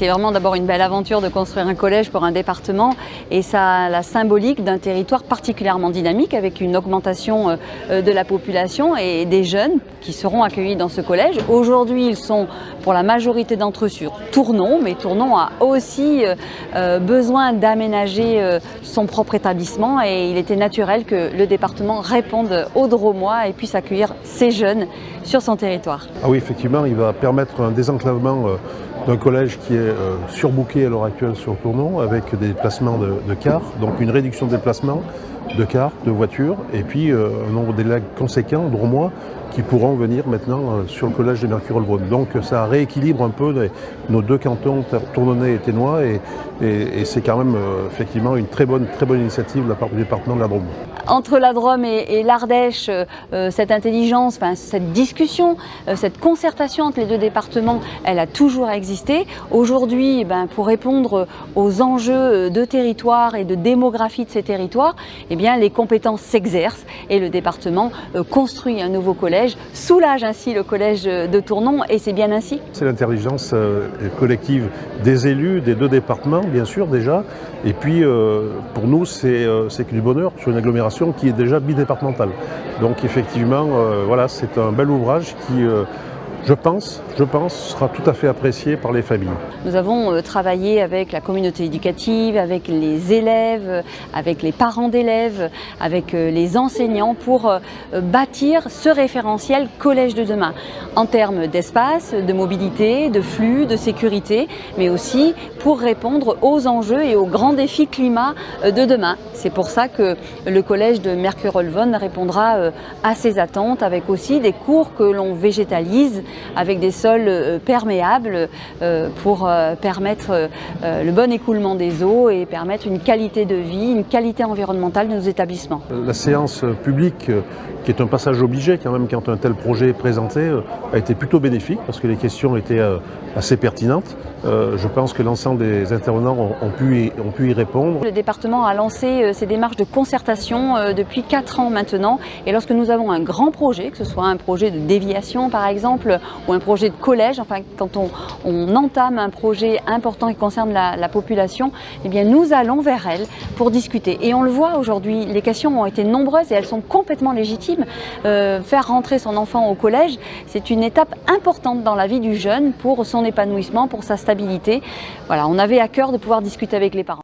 C'est vraiment d'abord une belle aventure de construire un collège pour un département et ça a la symbolique d'un territoire particulièrement dynamique avec une augmentation de la population et des jeunes qui seront accueillis dans ce collège. Aujourd'hui, ils sont pour la majorité d'entre eux sur Tournon, mais Tournon a aussi besoin d'aménager son propre établissement et il était naturel que le département réponde aux Drômois et puisse accueillir ces jeunes sur son territoire. Ah oui, effectivement, il va permettre un désenclavement d'un collège qui est surbooké à l'heure actuelle sur Tournon avec des déplacements de cars, donc une réduction de déplacements de cars, de voitures et puis un nombre d'élèves conséquent, drômois, qui pourront venir maintenant sur le collège de Mercurolles-Vaudne. Donc ça rééquilibre un peu nos deux cantons, Tournonnais et Thénois, et c'est quand même effectivement une très bonne initiative de la part du département de la Drôme. Entre la Drôme et l'Ardèche, cette intelligence, cette discussion, cette concertation entre les deux départements, elle a toujours existé. Aujourd'hui, pour répondre aux enjeux de territoire et de démographie de ces territoires, les compétences s'exercent et le département construit un nouveau collège, soulage ainsi le collège de Tournon et c'est bien ainsi. C'est l'intelligence collective des élus des deux départements, bien sûr déjà, et puis pour nous c'est que du bonheur sur une agglomération qui est déjà bidépartementale. Donc effectivement, voilà, c'est un bel ouvrage qui, je pense, sera tout à fait apprécié par les familles. Nous avons travaillé avec la communauté éducative, avec les élèves, avec les parents d'élèves, avec les enseignants pour bâtir ce référentiel collège de demain en termes d'espace, de mobilité, de flux, de sécurité, mais aussi pour répondre aux enjeux et aux grands défis climat de demain. C'est pour ça que le collège de Mercurolles-Vaudne répondra à ces attentes avec aussi des cours que l'on végétalise avec des sols perméables pour permettre le bon écoulement des eaux et permettre une qualité de vie, une qualité environnementale de nos établissements. La séance publique, qui est un passage obligé quand même quand un tel projet est présenté, a été plutôt bénéfique parce que les questions étaient assez pertinentes. Je pense que l'ensemble des intervenants ont pu y répondre. Le département a lancé ses démarches de concertation depuis 4 ans maintenant et lorsque nous avons un grand projet, que ce soit un projet de déviation par exemple ou un projet de collège, enfin quand on entame un projet important qui concerne la population, nous allons vers elle pour discuter. Et on le voit aujourd'hui, les questions ont été nombreuses et elles sont complètement légitimes. Faire rentrer son enfant au collège, c'est une étape importante dans la vie du jeune pour son épanouissement, pour sa stabilité. Voilà, on avait à cœur de pouvoir discuter avec les parents.